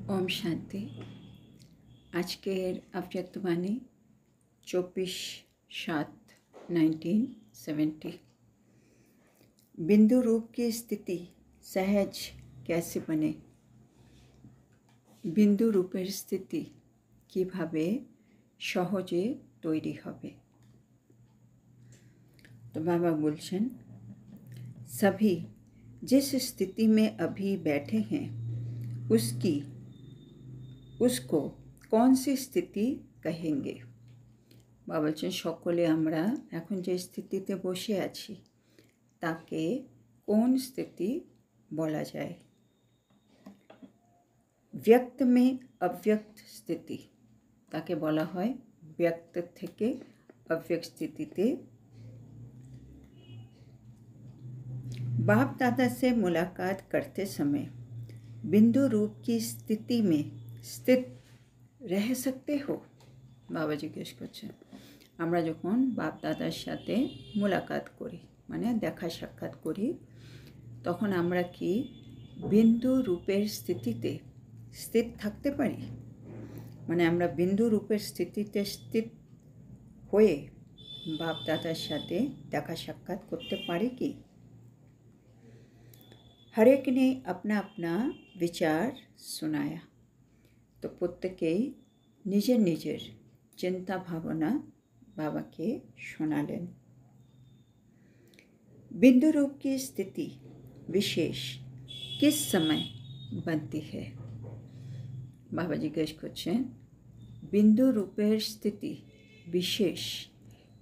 ओम शांति। আজকের আবৃত্তবাণী 24/7/1970। बिंदु रूप की स्थिति सहज कैसे बने। बिंदु रूपेर स्थिति কিভাবে সহজে তৈরি হবে। तो बाबा बोलছেন, सभी जिस स्थिति में अभी बैठे हैं उसको कौन सी स्थिति कहेंगे। बाबा बोलছেন সকলে আমরা এখন যে স্থিতিতে বসে আছি তাকে কোন স্থিতি বলা যায়। व्यक्त में अव्यक्त स्थिति ताके বলা হয় व्यक्त থেকে अव्यक्त स्थितिते। बाप दादा से मुलाकात करते समय बिंदु रूप की स्थिति में स्थित रह सकते हो। बाबा जिज्ञेस करছেন, আমরা যখন বাপ দাদার সাথে মুলাকাত করি মানে দেখা সাক্ষাৎ করি তখন আমরা কি বিন্দু রূপের স্থিতিতে স্থিত থাকতে পারি। মানে আমরা বিন্দু রূপের স্থিতিতে স্থিত হয়ে বাপ দাদার সাথে দেখা সাক্ষাৎ করতে পারি কি। हर एक ने अपना अपना विचार सुनाया। तो प्रत्येकेई निजेर निजेर चिंता भावना बाबा के शोनालेन। बिंदु रूप की स्थिति विशेष किस समय बनती है। बाबा जिज्ञेस करছেন, बिंदु रूपेर स्थिति विशेष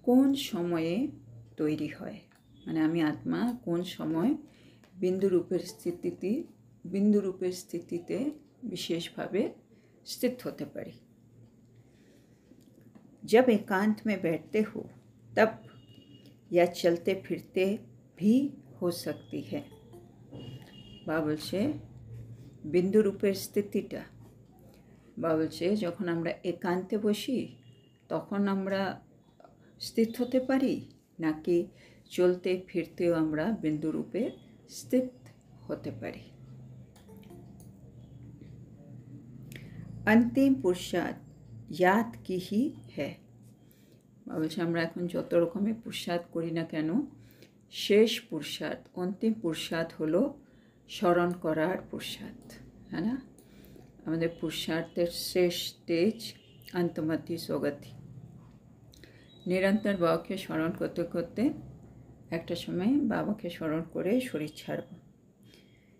कोन समये तैरी हय। माने आमी आत्मा कोन समय बिंदु रूपेर स्थितिते विशेष भावे स्थित होते पारी। जब एकांत में बैठते हो तब या चलते फिरते भी हो सकती है। बाबा बोलছে बिंदु रूपेर स्थितिटा बाबा बोलছে যখন আমরা একান্তে বসি তখন আমরা স্থিত হতে পারি নাকি চলতে ফিরতেও আমরা বিন্দু রূপে स्थित होते पारी। अंतिम पुरुषार्थ याद की ही है। बोलছে আমরা এখন যত রকমের পুরুষার্থ করি না কেন শেষ পুরুষার্থ अंतिम पुरुषार्थ হলো স্মরণ করার পুরুষার্থ, है ना। আমাদের পুরুষার্থের শেষ স্টেজ अंतमति सोगति। निरंतर बाबाके स्मरण करते करते एक समय बाबा के स्मरण करे शरीर छाड़ब।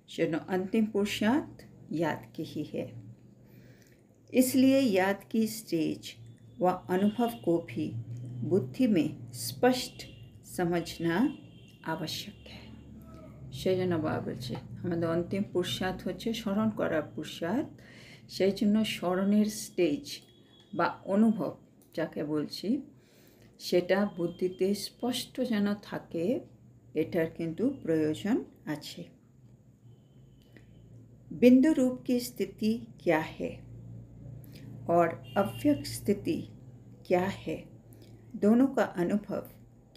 सेजন্য अंतिम पुरुषार्थ याद की ही है। इसलिए याद की स्टेज व अनुभव को भी बुद्धि में स्पष्ट समझना आवश्यक है। सेजন্য बाबा बोलছে আমাদের अंतिम पुरुषार्थ হচ্ছে স্মরণ করার পুরুষার্থ। সেজন্য স্মরণের স্টেজ বা অনুভব যাকে বলছি সেটা বুদ্ধিতে স্পষ্ট যেন থাকে এটার কিন্তু প্রয়োজন আছে। बिंदु रूप की स्थिति क्या है और अव्यक्त स्थिति क्या है, दोनों का अनुभव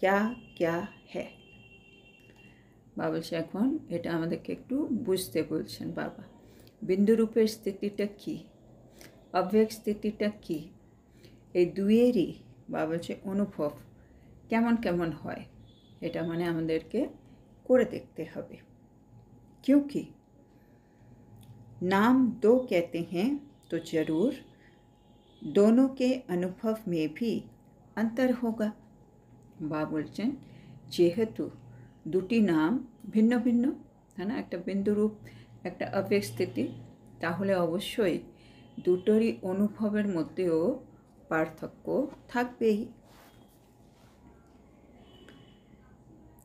क्या क्या है। बाबा बोलছে এখন এটা আমাদেরকে একটু বুঝতে বলছেন বাবা। बिंदु रूपेर स्थितिटा কি, अव्यक्त स्थितिटा কি, এই দুইয়েরই बाबा बोलছে अनुभव केमन केमन হয় এটা মানে আমাদেরকে করে দেখতে হবে। क्योंकि नाम दो कहते हैं तो जरूर दोनों के अनुभव में भी अंतर होगा। बाबा बोलছেন যেহেতু দুটি নাম ভিন্ন ভিন্ন, है ना, একটা বিন্দু রূপ একটা अव्यक्त स्थिति, তাহলে অবশ্যই দুটোরই অনুভবের মধ্যেও पार्थक्य থাকবেই।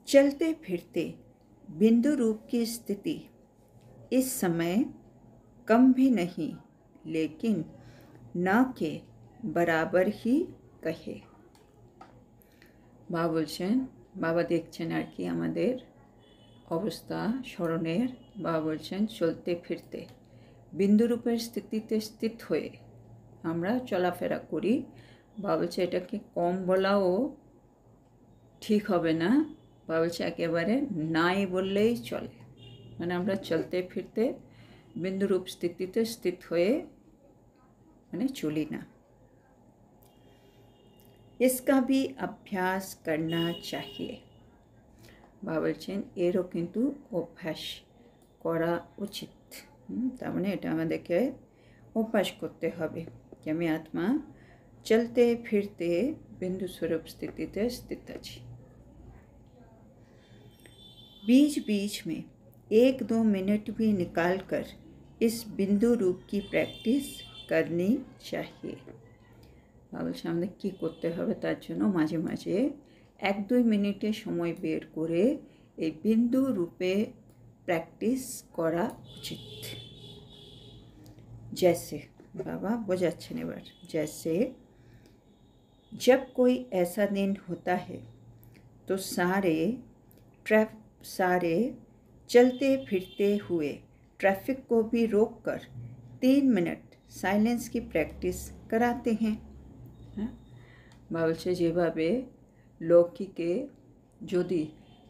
चलते फिरते बिंदु रूप की स्थिति इस समय कम भी नहीं लेकिन न के बराबर ही कहे। बाबा बोलছেন बाबा देखছেন আর কি আমাদের অবস্থা স্মরণের। বাবা বলছেন চলতে ফিরতে বিন্দু রূপের স্থিতিতে স্থিত হয়ে আমরা চলাফেরা করি। বাবা বলছে এটাকে কম বলাও ঠিক হবে না। বাবা বলছে একেবারে নাই বললেই চলে। মানে আমরা চলতে ফিরতে বিন্দুরূপ স্থিতিতে স্থিত হয়ে মানে চলি না। इसका भी अभ्यास करना चाहिए। বাবা বলছেন এরও কিন্তু অভ্যাস করা উচিত। তার মানে এটা আমাদেরকে অভ্যাস করতে হবে कि আমি আত্মা চলতে ফিরতে बिंदु स्वरूप स्थितिতে स्थित আছি। बीच बीच में 1-2 मिनट भी निकाल कर इस बिंदु रूप की प्रैक्टिस करनी चाहिए। বলছে আমাদের কী করতে হবে তার জন্য মাঝে মাঝে 1-2 মিনিটে সময় বের করে এই বিন্দু রূপে প্র্যাকটিস করা উচিত। जैसे बाबा बोझाच्छेन एबार जैसे जब कोई ऐसा दिन होता है तो सारे चलते फिरते हुए ट्रैफिक को भी रोककर 3 मिनट साइलेंस की प्रैक्टिस कराते हैं। বলছে যেভাবে লৌকিকে যদি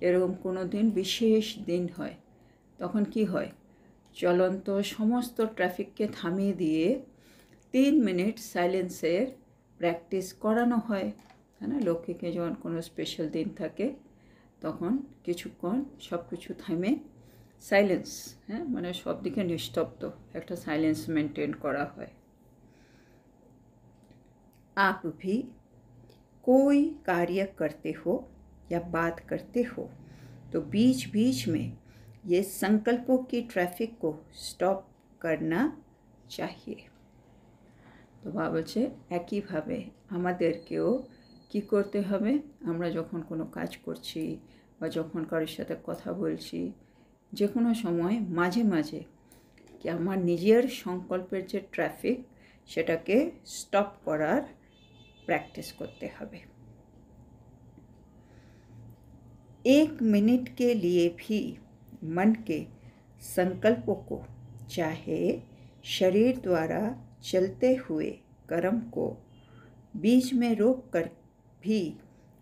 এরকম কোনো দিন বিশেষ দিন হয় তখন কি হয়, চলন্ত সমস্ত ট্রাফিককে থামিয়ে দিয়ে 3 মিনিট সাইলেন্সের প্র্যাকটিস করানো হয়। হ্যাঁ না, লৌকিকে যখন কোনো স্পেশাল দিন থাকে তখন কিছুক্ষণ সব কিছু থামে সাইলেন্স, হ্যাঁ মানে সব দিকে নিস্তব্ধ একটা সাইলেন্স মেনটেন করা হয়। आप भी कोई कार्य करते हो या बात करते हो तो बीच बीच में ये संकल्पों की ट्रैफिक को स्टॉप करना चाहिए। तो बाबा বলছে একইভাবে আমাদেরকেও কি করতে হবে, আমরা যখন কোনো কাজ করছি বা যখন কারোর সাথে কথা বলছি যে কোনো সময় মাঝে মাঝে কি আমার নিজের সংকল্পের যে ট্রাফিক সেটাকে স্টপ করার प्रैक्टिस करते हमें। 1 मिनट के लिए भी मन के संकल्पों को चाहे शरीर द्वारा चलते हुए कर्म को बीच में रोक कर भी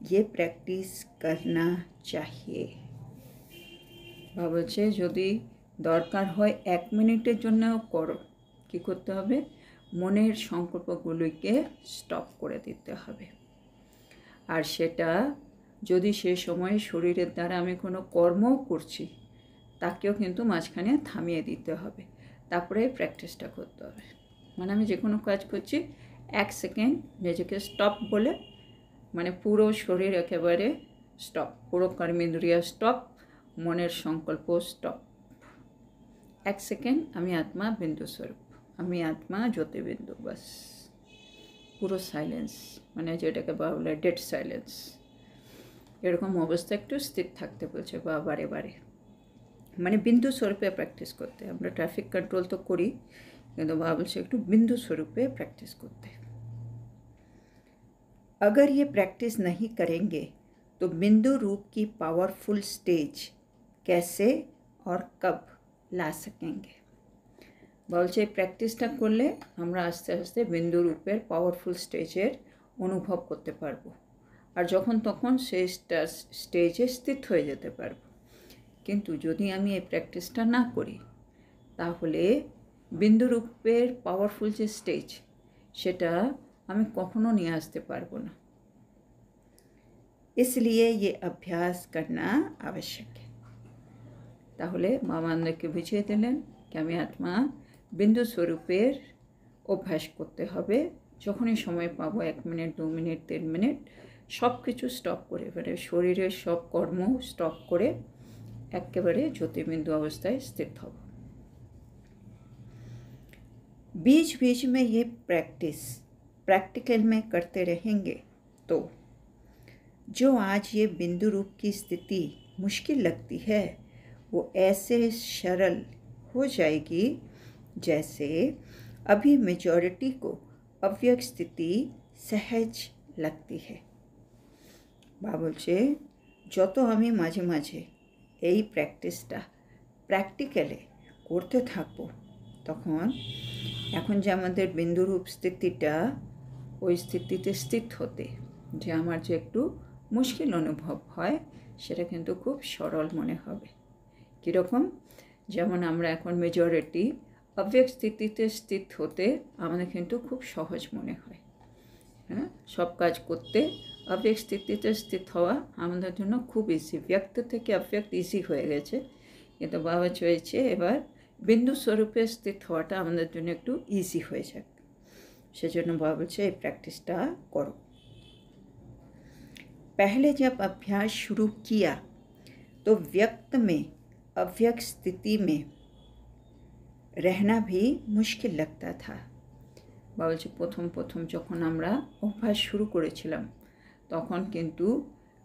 ये प्रैक्टिस करना चाहिए। ভাবছে যদি দরকার হয় 1 মিনিটের জন্যও করো, কি করতে হবে, মনের সংকল্পগুলোকে স্টপ করে দিতে হবে। আর সেটা যদি সে সময় শরীরের দ্বারা আমি কোনো কর্মও করছি তাকেও কিন্তু মাঝখানে থামিয়ে দিতে হবে, তারপরে প্র্যাকটিসটা করতে হবে। মানে আমি যে কোনো কাজ করছি 1 সেকেন্ড নিজেকে স্টপ বলে, মানে পুরো শরীর একেবারে স্টপ, পুরো কর্মেন্দ্রিয় স্টপ, মনের সংকল্প স্টপ। 1 সেকেন্ড আমি আত্মা বিন্দু স্বরূপ, আমি আত্মা জ্যোতির্বিন্দু, বাস পুরো সাইলেন্স, মানে যেটাকে বলে ডেড সাইলেন্স, এরকম অবস্থা একটু স্থির থাকতে বলছে বা বারে বারে, মানে বিন্দু স্বরূপে প্র্যাকটিস করতে। আমরা ট্রাফিক কন্ট্রোল তো করি কিন্তু বাবা বলছে একটু বিন্দু স্বরূপে প্র্যাকটিস করতে। अगर ये प्रैक्टिस नहीं करेंगे तो बिंदु रूप की पावरफुल स्टेज कैसे और कब ला सकेंगे। বলছে প্র্যাকটিসটা করলে আমরা আস্তে আস্তে বিন্দু রূপের পাওয়ারফুল স্টেজের অনুভব করতে পারবো, আর যখন তখন সেই স্টেজে স্থিত হয়ে যেতে পারবো। কিন্তু যদি আমি এই প্র্যাকটিসটা না করি তাহলে বিন্দু রূপের পাওয়ারফুল যে স্টেজ সেটা আমি কখনো নিয়ে আসতে পারবো না। इसलिए ये अभ्यास करना आवश्यक है। তাহলে বাবা আমাদেরকে বুঝিয়ে দিলেন কি আমি আত্মা বিন্দু স্বরূপের অভ্যাস করতে হবে। যখনই সময় পাবো 1 মিনিট 2 মিনিট 3 মিনিট সব কিছু স্টপ করে, মানে শরীরের সব কর্ম স্টপ করে একেবারে জ্যোতির্বিন্দু অবস্থায় স্থিত হব। बीच बीच में ये प्रैक्टिस प्रैक्टिकल में करते रहेंगे तो जो आज ये बिंदु रूप की स्थिति मुश्किल लगती है वो ऐसे सरल हो जाएगी जैसे अभी मेजॉरिटी को अव्यक्त स्थिति सहज लगती है। বাবা বলছে যত আমি মাঝে মাঝে এই প্র্যাকটিসটা প্র্যাকটিক্যালে করতে থাকবো তখন এখন যে আমাদের বিন্দুরূপ স্থিতিটা, ওই স্থিতিতে স্থিত হতে যে আমার যে একটু মুশকিল অনুভব হয় সেটা কিন্তু খুব সরল মনে হবে। কীরকম, যেমন আমরা এখন মেজরিটি অব্যক্ত স্থিতিতে স্থিত হতে আমাদের কিন্তু খুব সহজ মনে হয়, হ্যাঁ, সব কাজ করতে অব্যক্ত স্থিতিতে স্থিত হওয়া আমাদের জন্য খুব ইজি। ব্যক্ত থেকে অব্যক্ত ইজি হয়ে গেছে, কিন্তু বাবা চাইছে এবার বিন্দু স্বরূপে স্থিত হওয়াটা আমাদের জন্য একটু ইজি হয়ে যাক, সেজন্য बाबा বলছে এই प्रैक्टिसটা करो। पहले जब अभ्यास शुरू किया तो व्यक्त में अव्यक्त स्थिति में रहना भी मुश्किल लगता था। बाबा বলছে প্রথম প্রথম যখন আমরা অভ্যাস শুরু করেছিলাম তখন কিন্তু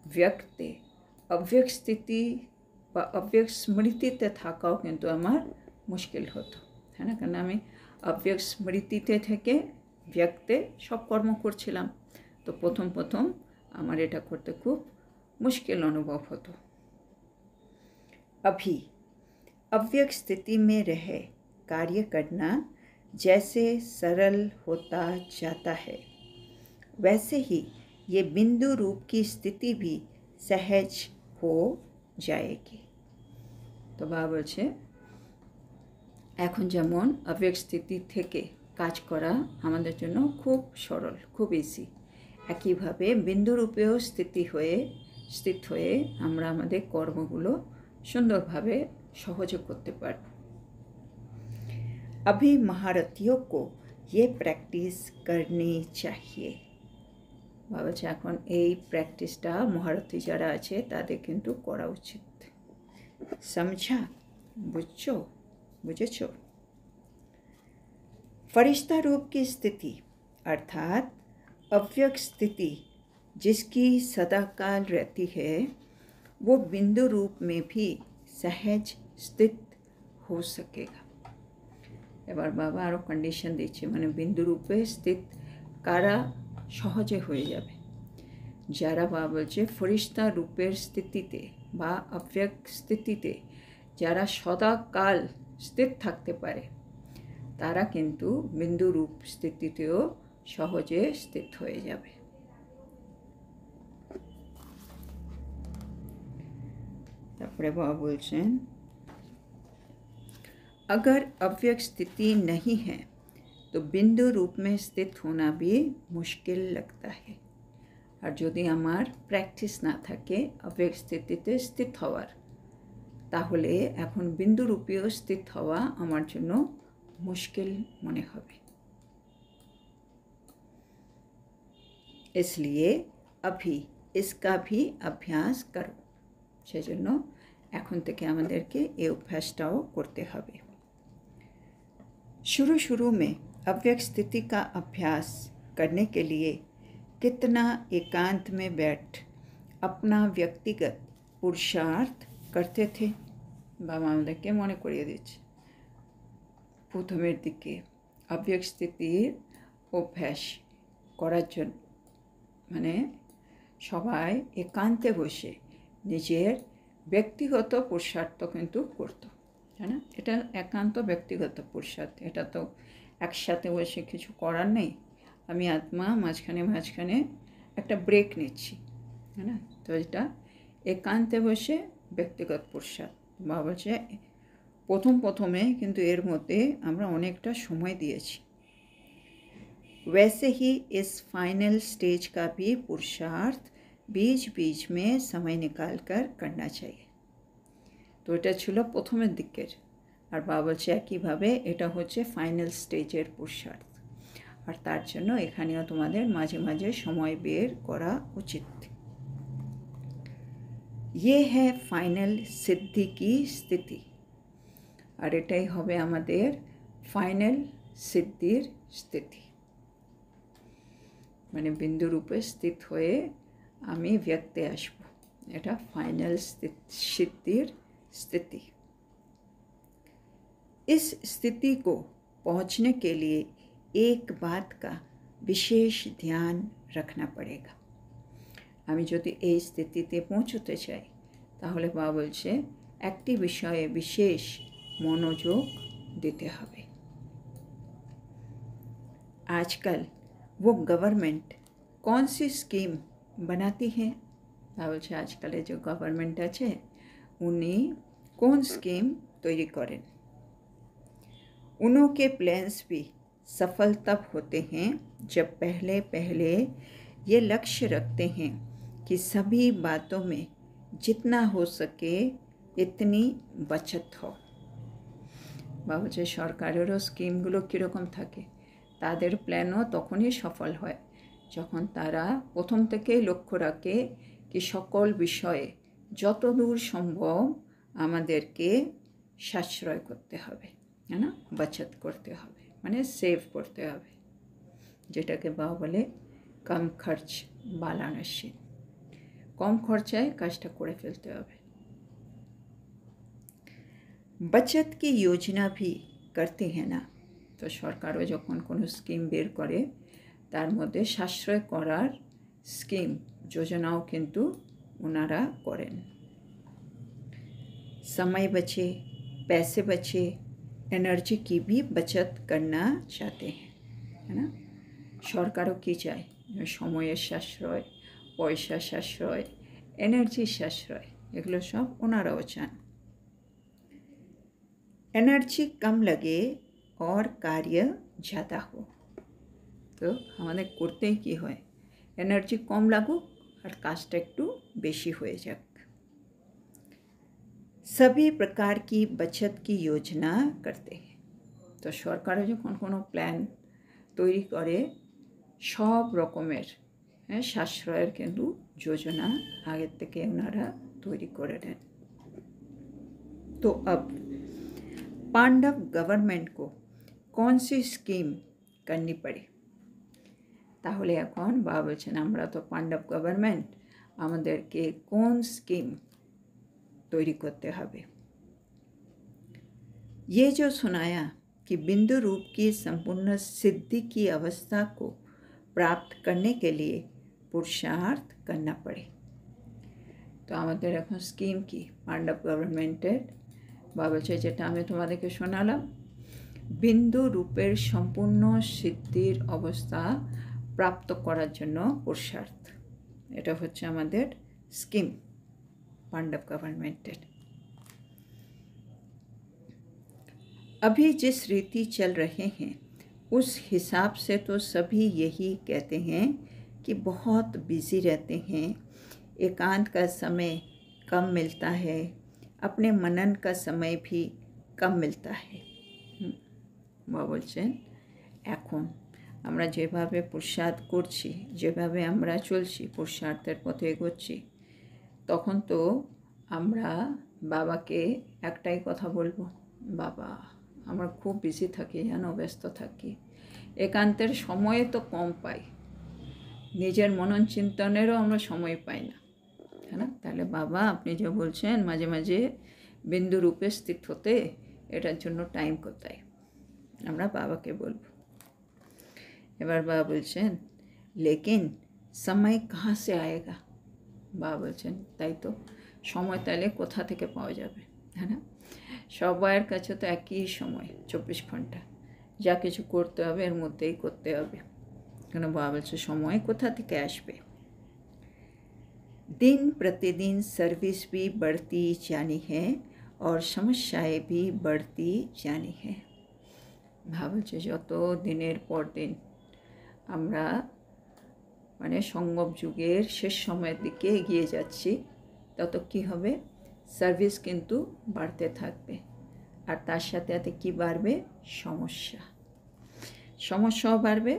ব্যক্তে অব্যক্ত স্থিতি বা অব্যক্ত স্মৃতিতে থাকাও কিন্তু আমার মুশকিল হতো, হ্যাঁ না, কারণ আমি অব্যক্ত স্মৃতিতে থেকে ব্যক্তে সব কর্ম করছিলাম, তো প্রথম প্রথম আমার এটা করতে খুব मुश्किल अनुभव होतो। अभी अव्यक्त स्थिति में रहे कार्य करना जैसे सरल होता जाता है, वैसे ही ये बिंदु रूप की स्थिति भी सहज हो जाएगी। तो बाबा বলছে এখন যেমন অব্যক্ত স্থিতি থেকে কাজ করা আমাদের জন্য খুব সরল, খুব ইজি, একইভাবে বিন্দুরূপেও স্থিত হয়ে আমরা আমাদের কর্মগুলো সুন্দরভাবে সহজে করতে পারব। अभी महारथियों को ये प्रैक्टिस करनी चाहिए। বাবা বলছে এখন এই প্র্যাকটিসটা মহারথী যারা আছে তাদের কিন্তু করা উচিত। समझा, बुझेছো? फरिश्ता रूप की स्थिति अर्थात अव्यक्त स्थिति जिसकी सदाकाल रहती है, वो बिंदु रूप में भी सहज स्थित हो सकेगा। এবার বাবা আরও কন্ডিশন দিচ্ছে, মানে বিন্দু রূপে স্থিত কারা সহজে হয়ে যাবে, যারা বাবা বলছে ফরিস্তা রূপের স্থিতিতে বা অব্যক্ত স্থিতিতে যারা সদাকাল স্থির থাকতে পারে তারা কিন্তু বিন্দু রূপ স্থিতিতেও সহজে স্থিত হয়ে যাবে। তারপরে বাবা বলছেন अगर अव्यक्त स्थिति नहीं है तो बिंदु रूप में स्थित होना भी मुश्किल लगता है। और यदि आमार प्रैक्टिस ना थाके अव्यक्त स्थितिते स्थित हওয়ার, ताहले एखन बिंदु रूपीय स्थित हवा आमार जन्य मुश्किल मने होबे। इसलिए अभी इसका भी अभ्यास करो। सेजন্য এখন থেকে আমাদেরকে এই অভ্যাসটাও করতে হবে। शुरू में अव्यक्त स्थिति का अभ्यास करने के लिए कितना एकांत में बैठ अपना व्यक्तिगत पुरुषार्थ करते थे। बाबा আমাদেরকে মনে করিয়ে দিচ্ছে প্রথমের দিকে অব্যক্ত স্থিতির অভ্যাস করার জন্য মানে সবাই একান্তে বসে নিজের ব্যক্তিগত পুরুষার্থ কিন্তু করতো, হ্যাঁ না, এটা একান্ত ব্যক্তিগত পুরুষার্থ, এটা তো একসাথে বসে কিছু করার নেই, আমি আত্মা মাঝখানে একটা ব্রেক নিচ্ছি, হ্যাঁ না, তো এটা একান্তে বসে ব্যক্তিগত পুরুষার্থ। বাবা বলছে প্রথমে কিন্তু এর মধ্যে আমরা অনেকটা সময় দিয়েছি। वैसे ही इस फाइनल स्टेज का भी पुरुषार्थ बीच में समय निकाल कर करना चाहिए। तो এটা ছিল প্রথমের দিকের, আর বাবা বলছে একইভাবে এটা হচ্ছে ফাইনাল স্টেজের পুরুষার্থ, আর তার জন্য এখানেও তোমাদের মাঝে মাঝে সময় বের করা উচিত। ये है फाइनल सिद्धि की स्थिति, আর এটাই হবে আমাদের ফাইনাল সিদ্ধির স্থিতি, মানে बिंदु रूपे स्थित হয়ে আমি व्यक्ते আসব, এটা फाइनल सिद्धिर स्थिति। इस स्थिति को पहुंचने के लिए एक बात का विशेष ध्यान रखना पड़ेगा। আমি যদি এই স্থিতিতে পৌঁছতে চাই তাহলে বাবা বলছে একটি বিষয়ে বিশেষ মনোযোগ দিতে হবে। आजकल वो गवर्नमेंट कौन सी स्कीम बनाती है। बाबा বলছে আজকালে যে গভর্নমেন্ট আছে উনি কোন স্কিম তৈরি করেন। उनके प्लान्स भी सफल तब होते हैं जब पहले पहले ये लक्ष्य रखते हैं कि सभी बातों में जितना हो सके इतनी बचत हो। বাবুচে সরকারেরও স্কিমগুলো কীরকম থাকে, তাদের প্ল্যানও তখনই সফল হয় যখন তারা প্রথম থেকেই লক্ষ্য রাখে কি সকল বিষয়ে যতদূর সম্ভব আমাদেরকে সাশ্রয় করতে হবে, হ্যাঁ না, বাচত করতে হবে, মানে সেভ করতে হবে, যেটাকে বাবা বলে কম খরচ বালা নসীন, কম খরচায় কাজটা করে ফেলতে হবে। बचत की योजना भी करते हैं ना, तो সরকারও যখন কোনো স্কিম বের করে তার মধ্যে সাশ্রয় করার স্কিম যোজনাও কিন্তু ওনারা করেন। समय बचे, पैसे बचे, एनर्जी की भी बचत करना चाहते हैं, है ना। সরকারও কী চায়, সময়ের সাশ্রয়, পয়সা সাশ্রয়, এনার্জির সাশ্রয়, এগুলো সব ওনারাও চান। एनर्जी कम लगे और कार्य ज़्यादा हो, तो हमारे करते कि है एनार्जी कम लागुक और काजटा एकटू बेशी हो जाक। सभी प्रकार की बचत की योजना करते हैं, तो सरकार जखन कोनो प्लान तैरी करे सब रकमेर साश्रयेर किन्तु योजना आगे थेके ओनारा तैरी करे नेन। तो अब पांडव गवर्नमेंट को कौन सी स्कीम करनी पड़े, ताहले एखन बाबा बोलছেন আমরা তো पांडव गवर्नमेंट, আমাদেরকে কোন স্কিম तैरी करते হবে। ये जो सुनाया कि बिंदु रूप की संपूर्ण सिद्धि की अवस्था को प्राप्त करने के लिए पुरुषार्थ करना पड़े, तो আমাদের এখন স্কিম কি पांडव गवर्नमेंटेर বাবা বলছে যেটা আমি তোমাদেরকে শোনালাম, বিন্দু রূপের সম্পূর্ণ সিদ্ধির অবস্থা প্রাপ্ত করার জন্য পুরুষার্থ, এটা হচ্ছে আমাদের স্কিম पांडव गवर्नमेंटेर। अभी जिस रीति चल रहे हैं उस हिसाब से तो सभी यही कहते हैं कि बहुत बिजी रहते हैं, एकांत का समय कम मिलता है, अपने मनन का समय भी कम मिलता है। বাবা বলছেন এখন আমরা যেভাবে পুরুষার্থ করছি, যেভাবে আমরা চলছি, পুরুষার্থের পথে এগোচ্ছি, তখন তো আমরা বাবাকে একটাই কথা বলবো, বাবা আমরা খুব বিজি থাকি, জানো, ব্যস্ত থাকি, একান্তের সময়ে তো কম পাই, নিজের মনন চিন্তনেরও আমরা সময় পাই না, है ना। তাহলে বাবা আপনি যে বলছেন মাঝে মাঝে বিন্দু রূপে স্থিত হতে, এটার জন্য টাইম কোথায়, আমরা বাবাকে বলবো। এবার বাবা বলছেন लेकिन समय कहाँ से आएगा, বাবা বলছেন তাই তো সময় তাহলে কোথা থেকে পাওয়া যাবে, হ্যাঁ না। সবার কাছে তো একই সময় 24 ঘন্টা, যা কিছু করতে হবে এর মধ্যেই করতে হবে, কেন বাবা বলছে সময় কোথা থেকে আসবে। दिन प्रतिदिन सर्विस भी बढ़ती जानी है और समस्याएं भी बढ़ती जानी है। ভাবছে যত দিনের পর দিন আমরা মানে সঙ্গম যুগের শেষ সময়ের দিকে এগিয়ে যাচ্ছি, তত কী হবে, সার্ভিস কিন্তু বাড়তে থাকবে, আর তার সাথে সাথে কী বাড়বে, সমস্যা, সমস্যাও বাড়বে,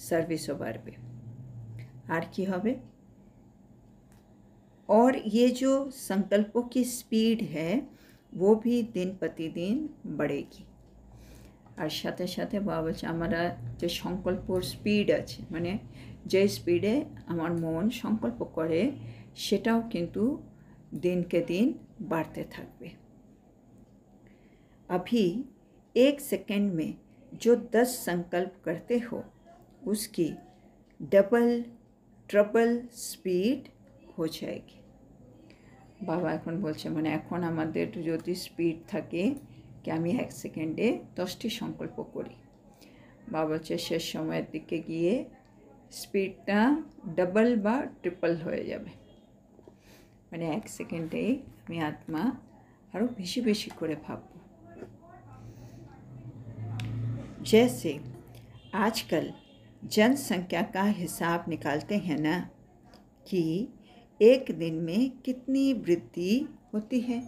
সার্ভিসও বাড়বে, আর কি হবে। और ये जो संकल्पों की स्पीड है वो भी दिन प्रतिदिन बढ़ेगी, আর সাথে সাথে বাবা বলছে আমরা যে সংকল্পর স্পিড আছে, মানে যে স্পিডে আমার মন সংকল্প করে সেটাও কিন্তু দিনকে দিন बढ़ते থাকবে। अभी 1 सेकंड में जो 10 संकल्प करते हो उसकी डबल ट्रिपल स्पीड हो जाएगी। বাবা এখন বলছে মানে এখন আমাদের যদি স্পিড থাকে কি আমি 1 সেকেন্ডে 10টি সংকল্প করি, বাবা বলছে শেষ সময়ের দিকে গিয়ে স্পিডটা ডাবল বা ট্রিপল হয়ে যাবে, মানে 1 সেকেন্ডেই আমি আত্মা আরও বেশি বেশি করে ভাবব। जैसे आजकल जनसंख्या का हिसाब निकालते हैं ना कि एक दिन में कितनी वृद्धि होती है।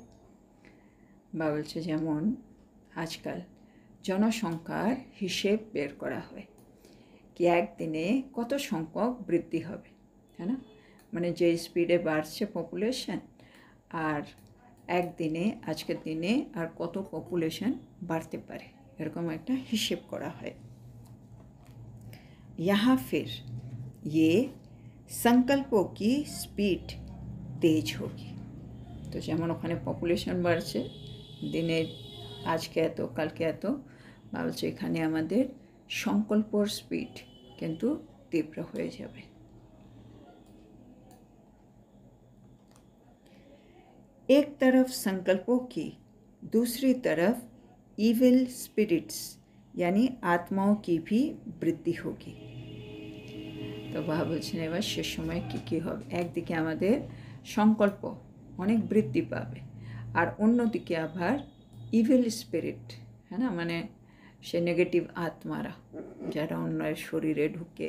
বলছে যেমন আজকাল জনসংখ্যার হিসেব বের করা হয় কি একদিনে কত সংখ্যক বৃদ্ধি হবে, হ্যাঁ না, মানে যে স্পিডে বাড়ছে পপুলেশন আর একদিনে আজকের দিনে আর কত পপুলেশন বাড়তে পারে এরকম একটা হিসেব করা হয়। यहाँ फिर ये संकल्पों की स्पीड तेज होगी। तो যেমন ওখানে পপুলেশন বাড়ছে দিনের আজকে এত কালকে এত, বলছে এখানে আমাদের সংকল্পর স্পিড কিন্তু তীব্র হয়ে যাবে। एक तरफ संकल्पों की, दूसरी तरफ इविल स्पिरिट्स यानी आत्माओं की भी वृद्धि होगी। तो বাবা বলছেন এবার সে সময় কী হবে, একদিকে আমাদের সংকল্প অনেক বৃদ্ধি পাবে আর অন্যদিকে আবার ইভিল স্পিরিট, হ্যাঁ না, মানে সে নেগেটিভ আত্মারা যারা অন্যের শরীরে ঢুকে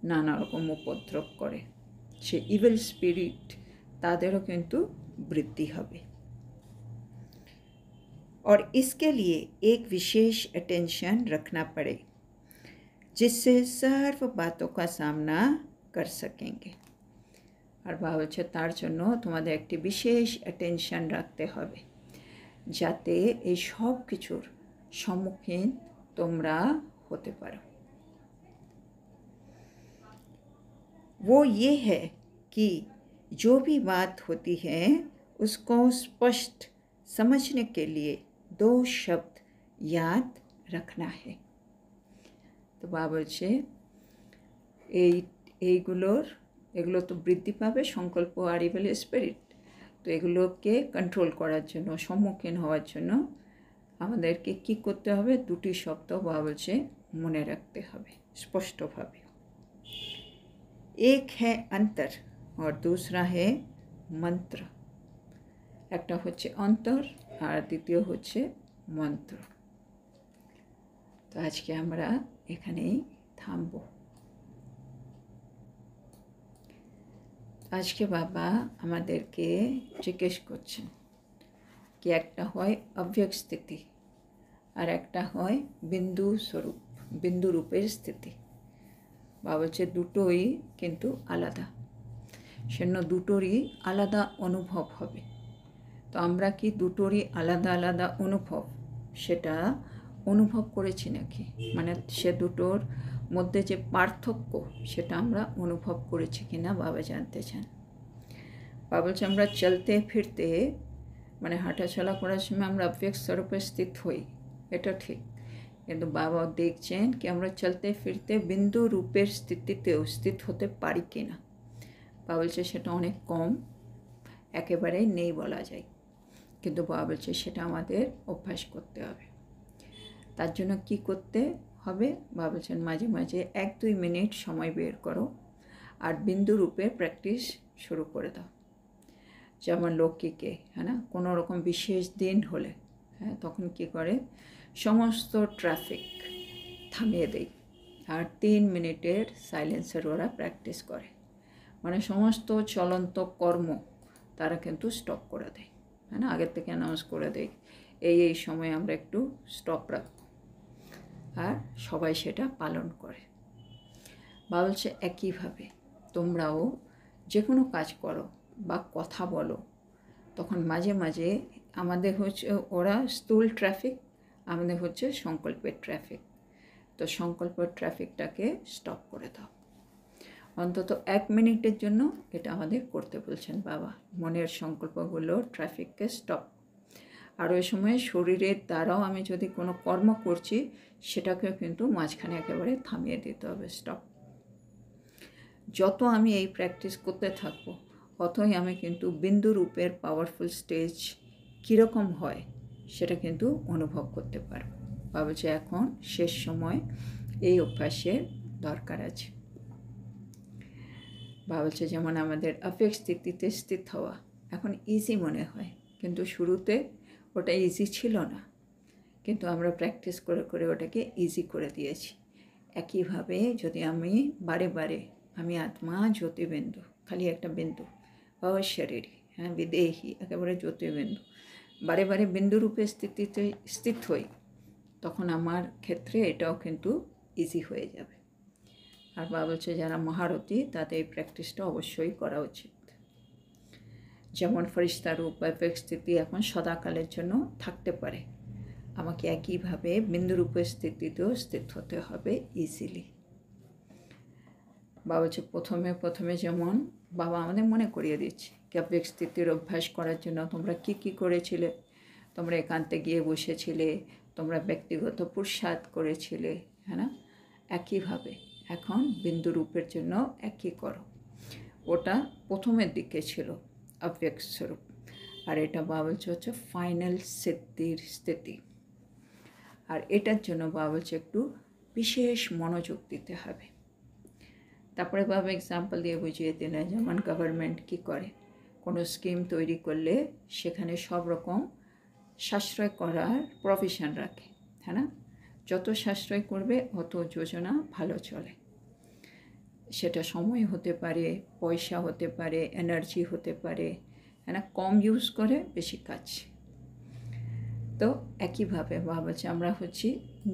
নানা রকম উপদ্রব করে, সে ইভিল স্পিরিট তাদেরও কিন্তু वृद्धि হবে। और इसके लिए एक विशेष अटेंशन रखना पड़े जिससे सर्व बातों का सामना कर सकेंगे। और বাবা বলছে তার জন্য তোমাদের একটি বিশেষ অ্যাটেনশন রাখতে হবে যাতে এই সব কিছুর সম্মুখীন তোমরা হতে পারো। वो ये है कि जो भी बात होती है उसको स्पष्ट समझने के लिए 2 शब्द याद रखना है। तो বাবা বলছে এগুলো তো বৃদ্ধি পাবে সংকল্প আর ইভিল স্পিরিট, তো এগুলোকে কন্ট্রোল করার জন্য সম্মুখীন হওয়ার জন্য আমাদেরকে কি করতে হবে, 2টি শব্দ বাবা বলছে মনে রাখতে হবে স্পষ্টভাবে। एक है अंतर और दूसरा है मंत्र। একটা হচ্ছে অন্তর আর দ্বিতীয় হচ্ছে মন্ত্র। তো আজকে আমরা এখানেই থামব। আজকে বাবা আমাদেরকে জিজ্ঞেস করছেন কি একটা হয় অব্যক্ত স্থিতি আর একটা হয় বিন্দু স্বরূপ, বিন্দু রূপের স্থিতি। বাবা বলছে দুটোই কিন্তু আলাদা, সেজন্য দুটোরই আলাদা অনুভব হবে। তো আমরা কি দুটোরই আলাদা আলাদা অনুভব সেটা অনুভব করেছি নাকি, মানে সে দুটোর মধ্যে যে পার্থক্য সেটা আমরা অনুভব করেছি কি না বাবা জানতে চান। বাবা বলছে আমরা চলতে ফিরতে মানে হাঁটাচলা করার সময় আমরা অব্যক্ত স্বরূপে স্থিত হই, এটা ঠিক, কিন্তু বাবা দেখছেন কি আমরা চলতে ফিরতে বিন্দু রূপের স্থিতিতেও স্থিত হতে পারি কি না। বাবা বলছে সেটা অনেক কম, একেবারেই নেই বলা যায়, কিন্তু বাবা বলছে সেটা আমাদের অভ্যাস করতে হবে। তার জন্য কি করতে হবে, বাবা বলছেন মাঝে মাঝে 1-2 মিনিট সময় বের করো আর বিন্দু রূপে প্র্যাকটিস শুরু করে দাও। যেমন লক্ষ্মীকে, হ্যাঁ না, কোনো রকম বিশেষ দিন হলে হ্যাঁ তখন কি করে সমস্ত ট্রাফিক থামিয়ে দেয় আর 3 মিনিটের সাইলেন্সের ওরা প্র্যাকটিস করে, মানে সমস্ত চলন্ত কর্ম তারা কিন্তু স্টপ করে দেয়, হ্যাঁ না, আগের থেকে অ্যানাউন্স করে দেয় এই সময় আমরা একটু স্টপ রাখব আর সবাই সেটা পালন করে। বা বলছে একইভাবে তোমরাও যে কোনো কাজ করো বা কথা বলো তখন মাঝে মাঝে আমাদের হচ্ছে ওরা স্থূল ট্রাফিক, আমাদের হচ্ছে সংকল্পের ট্রাফিক, তো সংকল্পের ট্রাফিকটাকে স্টপ করে দাও অন্তত 1 মিনিটের জন্য। এটা আমাদের করতে বলছেন বাবা, মনের সংকল্পগুলো ট্রাফিককে স্টপ। আর ওই সময় শরীরের দ্বারাও আমি যদি কোনো কর্ম করছি সেটাকেও কিন্তু মাঝখানে একেবারে থামিয়ে দিতে হবে, স্টপ। যত আমি এই প্র্যাকটিস করতে থাকবো অতই আমি কিন্তু বিন্দু রূপের পাওয়ারফুল স্টেজ কীরকম হয় সেটা কিন্তু অনুভব করতে পারবো। ভাবছি এখন শেষ সময় এই অভ্যাসের দরকার আছে। ভাবছে যেমন আমাদের অপেক্ষ স্থিতিতে স্থিত হওয়া এখন ইজি মনে হয়, কিন্তু শুরুতে ওটা ইজি ছিল না, কিন্তু আমরা প্র্যাকটিস করে করে ওটাকে ইজি করে দিয়েছি। একইভাবে যদি আমি বারে বারে আমি আত্মা জ্যোতিবিন্দু, খালি একটা বিন্দু, অশরীরী, হ্যাঁ বিদেহী, একেবারে জ্যোতির্বিন্দু, বারে বারে বিন্দুরূপে স্থিত হই, তখন আমার ক্ষেত্রে এটাও কিন্তু ইজি হয়ে যাবে। আর বাবা বলছে যারা মহারথী তাদের এই প্র্যাকটিসটা অবশ্যই করা উচিত। যেমন ফরিস্তা রূপ বা স্থিতি এখন সদাকালের জন্য থাকতে পারে, আমাকে একইভাবে বিন্দুরূপে স্থিতিতেও স্থিত হতে হবে ইজিলি। বাবা বলছে প্রথমে যেমন বাবা আমাদের মনে করিয়ে দিচ্ছে কি আবেগ স্থিতির অভ্যাস করার জন্য তোমরা কী করেছিলে। তোমরা একান্তে গিয়ে বসেছিলে, তোমরা ব্যক্তিগত পুরুষার্থ করেছিলে, হ্যাঁ না? একইভাবে এখন বিন্দুরূপের জন্য একই করো। ওটা প্রথমের দিকে ছিল আবেগ স্বরূপ, আর এটা বাবা বলছে হচ্ছে ফাইনাল সিদ্ধির স্থিতি। আর এটার জন্য বাবা বলছে একটু বিশেষ মনোযোগ দিতে হবে। তারপরে বাবা এক্সাম্পল দিয়ে বুঝিয়ে দিলেন যেমন গভর্নমেন্ট কী করে, কোনো স্কিম তৈরি করলে সেখানে সব রকম সাশ্রয় করার প্রভিশন রাখে, হ্যাঁ না? যত সাশ্রয় করবে অত যোজনা ভালো চলে। সেটা সময় হতে পারে, পয়সা হতে পারে, এনার্জি হতে পারে, হ্যাঁ না? কম ইউজ করে বেশি কাজ। তো একইভাবে বাবা বলছে আমরা হচ্ছি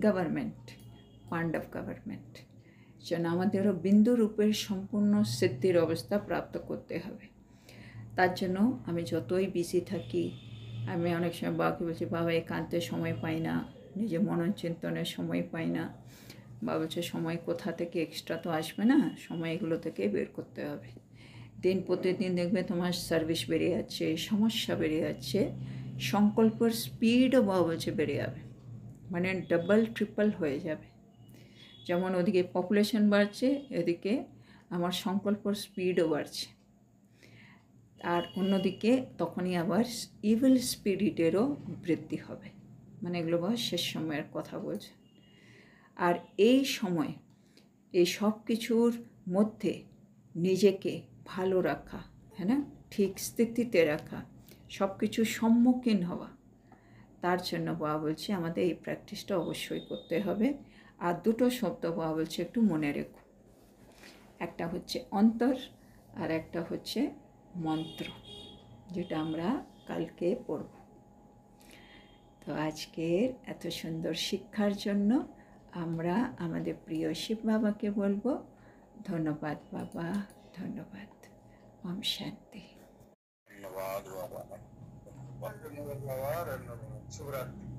গভর্নমেন্ট, পাণ্ডব গভর্নমেন্ট, যেন আমাদেরও বিন্দু রূপের সম্পূর্ণ সিদ্ধির অবস্থা প্রাপ্ত করতে হবে। তার জন্য আমি যতই বিজি থাকি, আমি অনেক সময় বাবাকে বলছি বাবা একান্তে সময় পাই না, নিজে মননচিন্তনের সময় পাই না। বাবা বলছে সময় কোথা থেকে এক্সট্রা তো আসবে না, সময় এগুলো থেকে বের করতে হবে। দিন প্রতিদিন দেখবে তোমার সার্ভিস বেড়ে যাচ্ছে, সমস্যা বেড়ে যাচ্ছে, সংকল্পের স্পিডও বাবা বলছে বেড়ে যাবে, মানে ডাবল ট্রিপল হয়ে যাবে। যেমন ওদিকে পপুলেশন বাড়ছে, এদিকে আমার সংকল্পর স্পিডও বাড়ছে। আর অন্যদিকে তখনই আবার ইভিল স্পিরিটেরও বৃদ্ধি হবে, মানে এগুলো শেষ সময়ের কথা বলছে। আর এই সময় এই সব কিছুর মধ্যে নিজেকে ভালো রাখা, হ্যাঁ না, ঠিক স্থিতিতে রাখা, সব কিছুর সম্মুখীন হওয়া, তার জন্য বাবা বলছে আমাদের এই প্র্যাকটিসটা অবশ্যই করতে হবে। আর দুটো শব্দ বাবা বলছে একটু মনে রেখো, একটা হচ্ছে অন্তর আর একটা হচ্ছে মন্ত্র, যেটা আমরা কালকে পড়ব। তো আজকের এত সুন্দর শিক্ষার জন্য আমরা আমাদের প্রিয় শিব বাবাকে বলবো ধন্যবাদ বাবা, ধন্যবাদ। ওম শান্তি। ধন্যবাদ বাবা, ধন্যবাদ বাবা, ধন্যবাদ। শুভরাত্রি।